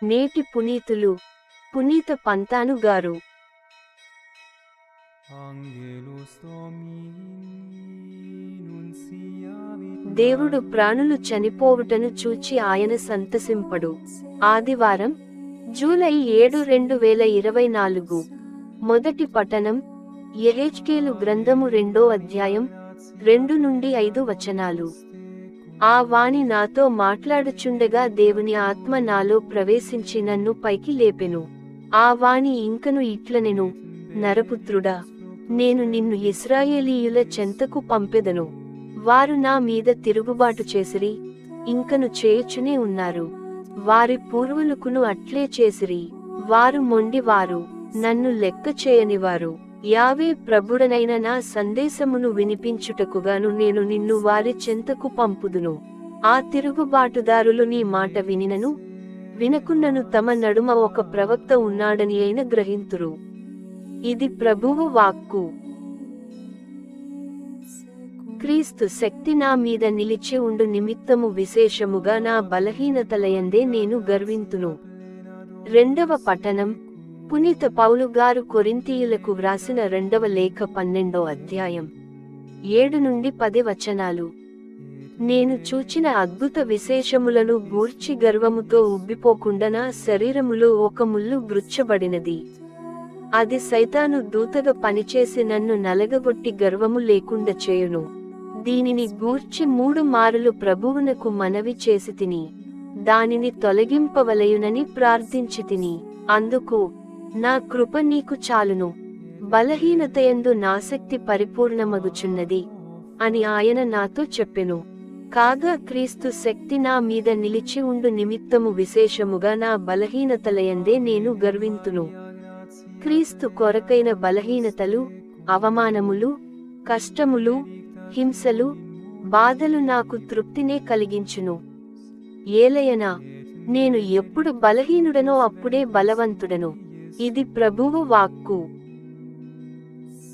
నేటి పునీతులు పునీత పంతాను గారు. దేవుడు ప్రాణులు చనిపోవుటను చూచి ఆయన సంతసింపడు. ఆదివారం, జూలై 7, 2024. మొదటి పఠనం యెహెజ్కేలు గ్రంథము 2వ అధ్యాయం 2-5 వచనాలు. ఆ వాణి నాతో మాట్లాడుచుండగా దేవుని ఆత్మ నాలో ప్రవేశించి నన్ను పైకి లేపెను. ఆ వాణి ఇంకను ఇట్లనెను, నరపుత్రుడా, నేను నిన్ను ఇశ్రాయేలీయుల చెంతకు పంపెదను. వారు నా మీద తిరుగుబాటు చేసిరి, ఇంకను చేయుచునే ఉన్నారు. వారి పూర్వులకును అట్లే చేసిరి. వారు మొండివారు, నన్ను లెక్క చేయనివారు. యావే ప్రభుడనైన నా సందేశమును వినిపించుటకుగాను నేను నిన్ను వారి చెంతకు పంపుదును. ఆ తిరుగుబాటుదారులు నీ మాట వినినను వినకున్నను తమ నడుమ ఒక ప్రవక్త ఉన్నాడని అయిన గ్రహింతురు. ఇది ప్రభువు వాక్కు. క్రీస్తు శక్తి నా మీద నిలిచి ఉండు నిమిత్తము విశేషముగా నా బలహీనతలయందే నేను గర్వింతును. రెండవ పఠనం పునీత పౌలు గారు కొరింథీయులకు వ్రాసిన 2వ లేఖ 12వ అధ్యాయం 7-10 వచనాలు. నేను చూచిన అద్భుత విశేషములను గూర్చి గర్వముతో ఉబ్బిపోకుండా నా శరీరములో ఒక ముల్లు గుచ్చబడినది. అది సైతాను దూతగా పనిచేసి నన్ను నలగగొట్టి గర్వము లేకుండా చేయును. దీనిని గూర్చి 3 మారులు ప్రభువునకు మనవి చేసితిని. దానిని తొలగింపవలయునని ప్రార్థించితిని. అందుకు నా కృప నీకు చాలును, బలహీనతయందు నాశక్తి పరిపూర్ణమగుచున్నది అని ఆయన నాతో చెప్పెను. కాగా క్రీస్తు శక్తి నా మీద నిలిచి ఉండు నిమిత్తము విశేషముగా నా బలహీనతలయందే నేను గర్వింతును. క్రీస్తు కొరకైన బలహీనతలు, అవమానములు, కష్టములు, హింసలు, బాధలు నాకు తృప్తినే కలిగించును. ఏలయనా, నేను ఎప్పుడు బలహీనుడనో అప్పుడే బలవంతుడను. ఇది ప్రభువు వాక్కు.